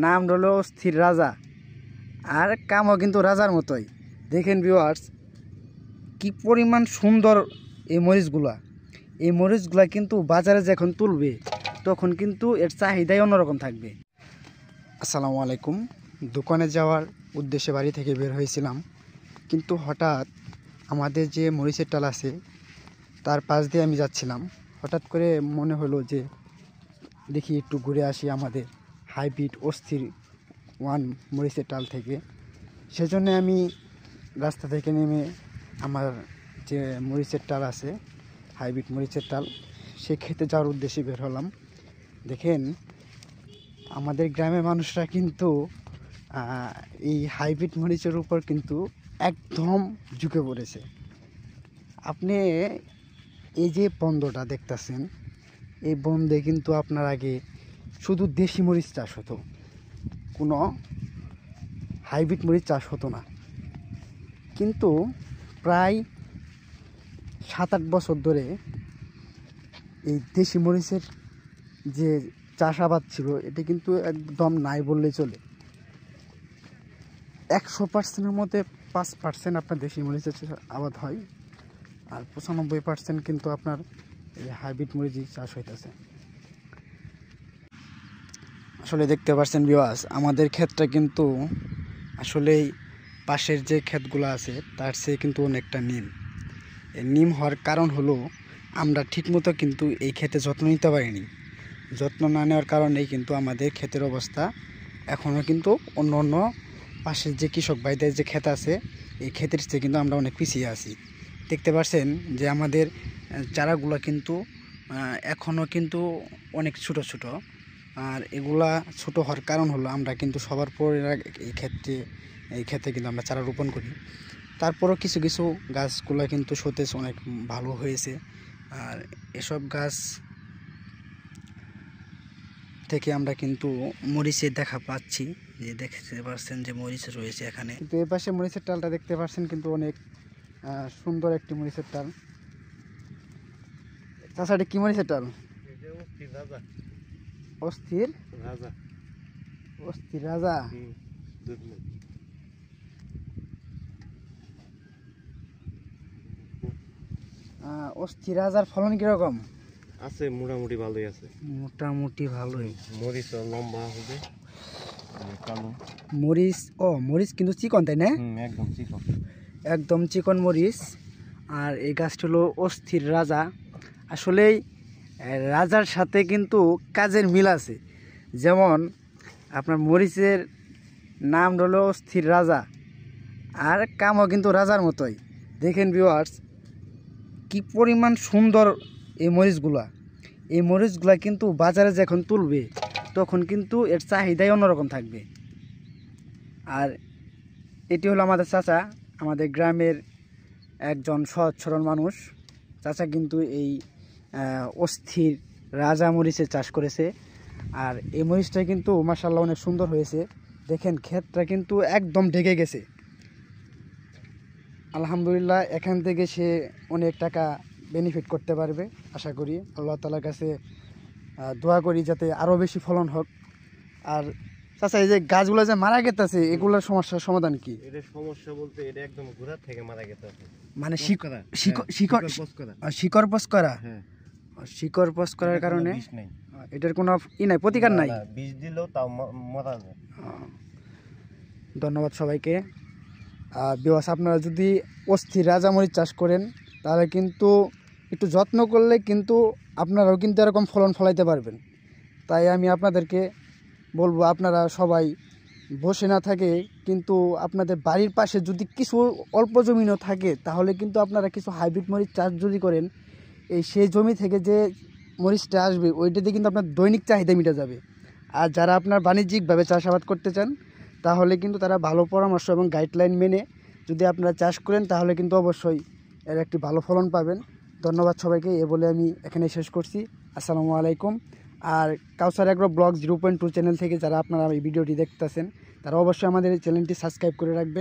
নাম হলো স্থির রাজা, আর কামও কিন্তু রাজার মতোই। দেখেন ভিউয়ার্স, কি পরিমাণ সুন্দর এই মরিচগুলা কিন্তু বাজারে যখন তুলবে তখন কিন্তু এর চাহিদাই অন্যরকম থাকবে। আসসালামু আলাইকুম। দোকানে যাওয়ার উদ্দেশ্যে বাড়ি থেকে বের হয়েছিলাম, কিন্তু হঠাৎ আমাদের যে মরিচের টাল আছে তার পাশ দিয়ে আমি যাচ্ছিলাম। হঠাৎ করে মনে হলো যে দেখি একটু ঘুরে আসি আমাদের হাইব্রিড অস্থির ওয়ান মরিচের টাল থেকে। সেজন্য আমি রাস্তা থেকে নেমে আমার যে মরিচের টাল আছে, হাইব্রিড মরিচের টাল, সে খেতে যাওয়ার উদ্দেশ্যে বের হলাম। দেখেন, আমাদের গ্রামের মানুষরা কিন্তু এই হাইব্রিড মরিচের উপর কিন্তু একদম ঝুঁকে পড়েছে। আপনি এই যে বন্ধটা দেখতেছেন, এই বন্ধে কিন্তু আপনার আগে শুধু দেশি মরিচ চাষ হতো, কোনো হাইব্রিড মরিচ চাষ হতো না। কিন্তু প্রায় 7-8 বছর ধরে এই দেশি মরিচের যে চাষাবাদ ছিল এটা কিন্তু একদম নাই বললেই চলে। 100%-এর মধ্যে 5% আপনার দেশি মরিচের আবাদ হয়, আর 95% কিন্তু আপনার এই হাইব্রিড মরিচই চাষ হইতেছে। আসলে দেখতে পাচ্ছেন ভিউয়ার্স, আমাদের ক্ষেতটা কিন্তু আসলেই পাশের যে ক্ষেতগুলো আছে তার চেয়ে কিন্তু অনেকটা নিম। এই নিম হওয়ার কারণ হলো আমরা ঠিকমতো কিন্তু এই ক্ষেতে যত্ন নিতে পারিনি। যত্ন না নেওয়ার কারণেই কিন্তু আমাদের ক্ষেতের অবস্থা এখনও কিন্তু অন্য অন্য পাশের যে কৃষক ভাইদের যে ক্ষেত আছে এই ক্ষেতের চেয়ে কিন্তু আমরা অনেক পিছিয়ে আছি। দেখতে পাচ্ছেন যে আমাদের চারাগুলো কিন্তু এখনও কিন্তু অনেক ছোট ছোট, আর এগুলা ছোট হওয়ার কারণ হলো আমরা কিন্তু সবার পরে এই ক্ষেত্রে কিন্তু আমরা চারা রোপণ করি। তারপরও কিছু কিছু গাছগুলো কিন্তু সতেজ অনেক ভালো হয়েছে, আর এসব গাছ থেকে আমরা কিন্তু মরিচের দেখা পাচ্ছি। যে দেখতে পাচ্ছেন যে মরিচ রয়েছে এখানে, কিন্তু এর পাশে মরিচের টালটা দেখতে পাচ্ছেন কিন্তু অনেক সুন্দর একটি মরিচের টাল। চাষাটি কি মরিচের টাল? অস্থির রাজা। অস্থির রাজা। অস্থির রাজার ফলন কিরকম আছে? মোটামুটি ভালোই আছে। মোটামুটি ভালোই। মরিচ লম্বা হবে, কালো মরিচ। মরিচ কিন্তু চিকন, তাই না? একদম চিকন, একদম চিকন মরিচ। আর এই গাছটি হলো অস্থির রাজা। আসলেই রাজার সাথে কিন্তু কাজের মিল আছে। যেমন আপনার মরিচের নাম হলো অস্থির রাজা, আর কামও কিন্তু রাজার মতোই। দেখেন ভিউয়ার্স, কি পরিমাণ সুন্দর এই মরিচগুলা কিন্তু বাজারে যখন তুলবে তখন কিন্তু এর চাহিদাই অন্যরকম থাকবে। আর এটি হলো আমাদের চাচা, আমাদের গ্রামের একজন সহজ সরল মানুষ। চাচা কিন্তু এই অস্থির রাজা মরিচের চাষ করেছে, আর এই মরিচটা কিন্তু মাশাআল্লাহ অনেক সুন্দর হয়েছে। দেখেন, ক্ষেতটা কিন্তু একদম ঢেকে গেছে। আলহামদুলিল্লাহ, এখান থেকে সে অনেক টাকা বেনিফিট করতে পারবে আশা করি। আল্লাহ তাআলার কাছে দোয়া করি যাতে আরও বেশি ফলন হোক। আর চাচা, এই যে গাছগুলো যে মারা গেছে এগুলোর সমস্যার সমাধান কি? এটা সমস্যা বলতে এটা একদম গোড়া থেকে মারা গেছে, মানে শিকড় পচ করা। শিকড় পচ করার কারণে এটার কোনো নাই, প্রতিকার নাই। বীজ দিলেও তাও মরা যায়। ধন্যবাদ সবাইকে। বিবাস, আপনারা যদি অস্থির রাজা মরিচ চাষ করেন তাহলে কিন্তু একটু যত্ন করলে কিন্তু আপনারাও কিন্তু এরকম ফলন ফলাইতে পারবেন। তাই আমি আপনাদেরকে বলবো, আপনারা সবাই বসে না থাকে কিন্তু আপনাদের বাড়ির পাশে যদি কিছু অল্প জমিও থাকে তাহলে কিন্তু আপনারা কিছু হাইব্রিড মরিচ চাষ যদি করেন, সেই জমি থেকে যে মরিচটা আসবে ওইটাতে কিন্তু আপনার দৈনিক চাহিদা মিটে যাবে। আর যারা আপনার বাণিজ্যিকভাবে চাষাবাদ করতে চান তাহলে কিন্তু তারা ভালো পরামর্শ এবং গাইডলাইন মেনে যদি আপনারা চাষ করেন তাহলে কিন্তু অবশ্যই এর একটি ভালো ফলন পাবেন। ধন্যবাদ সবাইকে, এ বলে আমি এখানে শেষ করছি। আসসালামু আলাইকুম। আর কাউসার এগ্রো ব্লগ 0.2 চ্যানেল থেকে যারা আপনারা এই ভিডিওটি দেখতেছেন তারা অবশ্যই আমাদের এই চ্যানেলটি সাবস্ক্রাইব করে রাখবেন।